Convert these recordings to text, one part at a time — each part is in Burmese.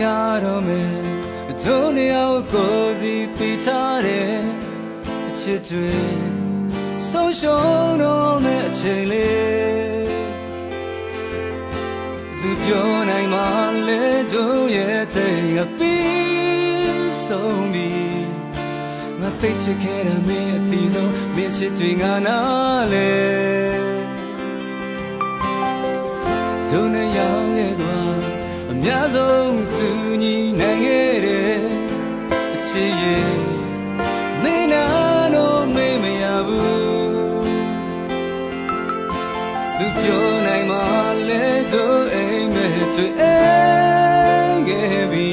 တော့မယ်တို့နေအောင်ကိုစီသိထားတယ်အချစ်တွေဆုံးရှုံးတော့မယ့်အချိန်လေးသူပြောနိုင်မှလေတို့ရဲ့ချိန်ကပြီးဆုံးပြီငါသိချစ်ခဲ့တဲ့မင်းအတီးဆုံးမင်းချစ်တွေငါနာလေတို့နဲ့ရောက်ရဲ့သွားအများဆုံးသူညီနိုင်ခဲ့တဲ့အချစ်ရဲ့မင်းနာတော့မေးမရဘူးသူပြောနိုင်မှလေတို့အိမ်မဲ့တွေ့အိမ်ခဲ့ပြီ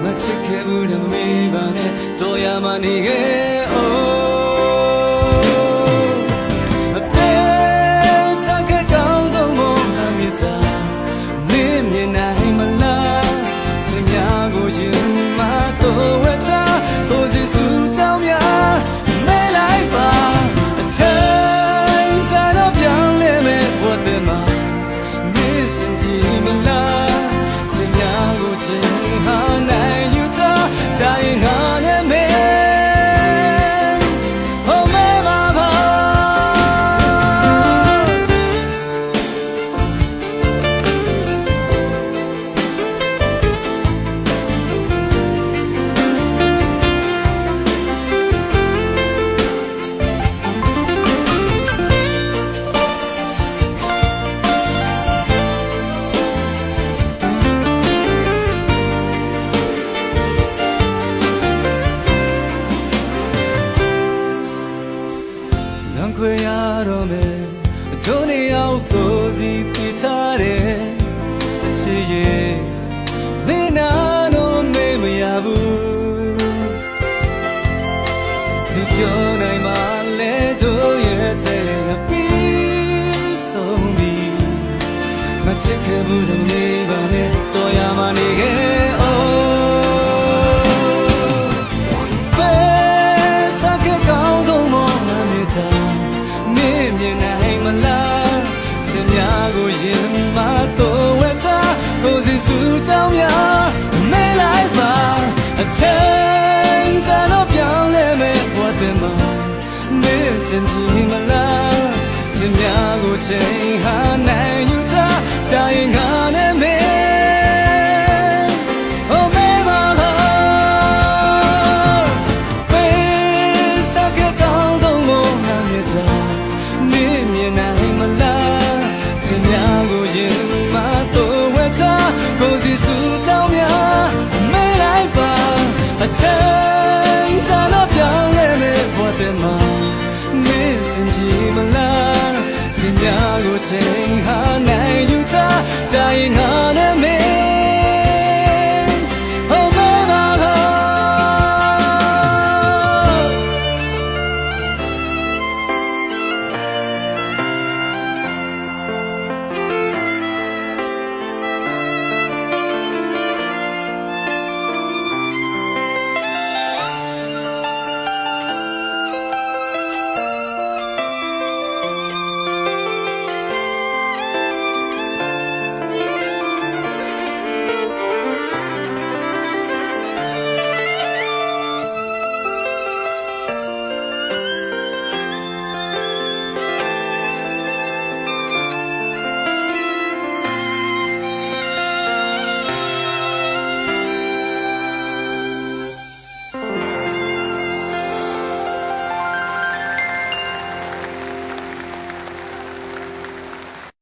ငါချစ်ခဲ့ဘူးတဲ့မေးပါနဲ့တော်ရမှနေခဲ့ခွေရတော့မယ်တို့နေအောင်ကိုစီပြထားတယ်အချစ်ရဲ့မင်းနာတော့မေးမရဘူးသူပြောနိုင်မှလဲတို့ရဲ့တဲ့ပြီးဆုံးပြီမချစ်ခဲ့ဘူးလို့နေပါနဲ့တော်ရမှနေခဲ့သူတောင်းများမေးလိုက်ပါအချိန်တန်တော့ပြောင်းလဲမဲ့ဘဝတည်းမှာမင်းစင်ပြေမလားချင်များကိုချိန်